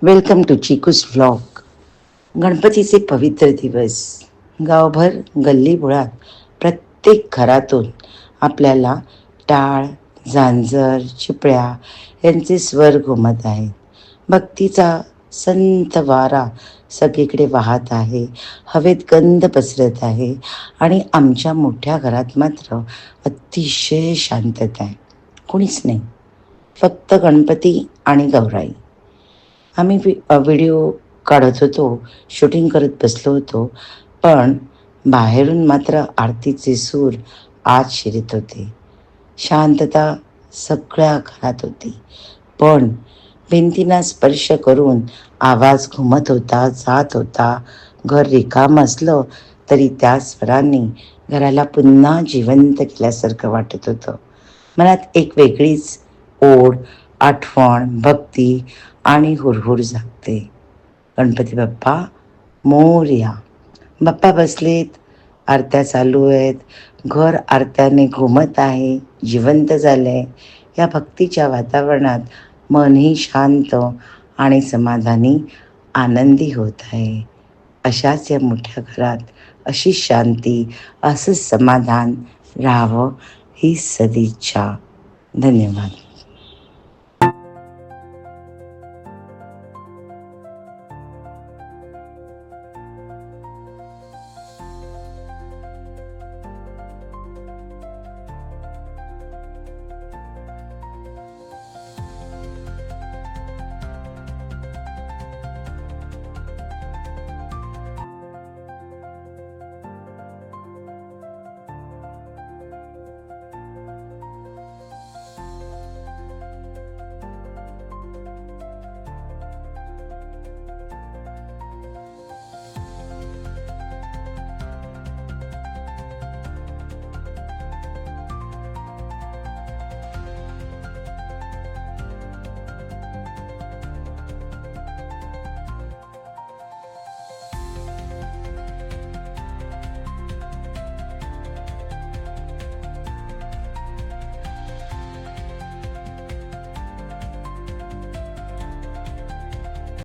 Welcome to चिकूस vlog. गणपतीचे पवित्र दिवस. गावभर गल्लीबोळात प्रत्येक घरातून आपल्याला टाळ, झांजर, चिपळ्या यांचे स्वर घुमत आहेत. भक्तीचा संत वारा सगळीकडे वाहत आहे. हवेत गंध पसरत आहे आणि आमच्या मोठ्या घरात मात्र अतिशय शांतता आहे. कोणीच नाही, फक्त गणपती आणि गौराई. आम्ही व्हिडिओ काढत होतो, शूटिंग करत बसलो होतो, पण बाहेरून मात्र आरतीचे सूर आत शिरत होते. शांतता सगळ्या घरात होती, पण भिंतींना स्पर्श करून आवाज घुमत होता, जात होता. घर रिकाम असलं तरी त्या स्वरांनी घराला पुन्हा जिवंत केल्यासारखं वाटत होतं. मनात एक वेगळीच ओढ, आठवण, भक्ती आणि हुरहुर जागते. गणपती बाप्पा मोरया. बाप्पा बसलेत, आरत्या चालू आहेत, घर आरत्याने घुमत आहे, जिवंत झालंय. या भक्तीच्या वातावरणात मनही शांत आणि समाधानी, आनंदी होत आहे. अशाच या मोठ्या घरात अशी शांती, असं समाधान राहावं ही सदिच्छा. धन्यवाद.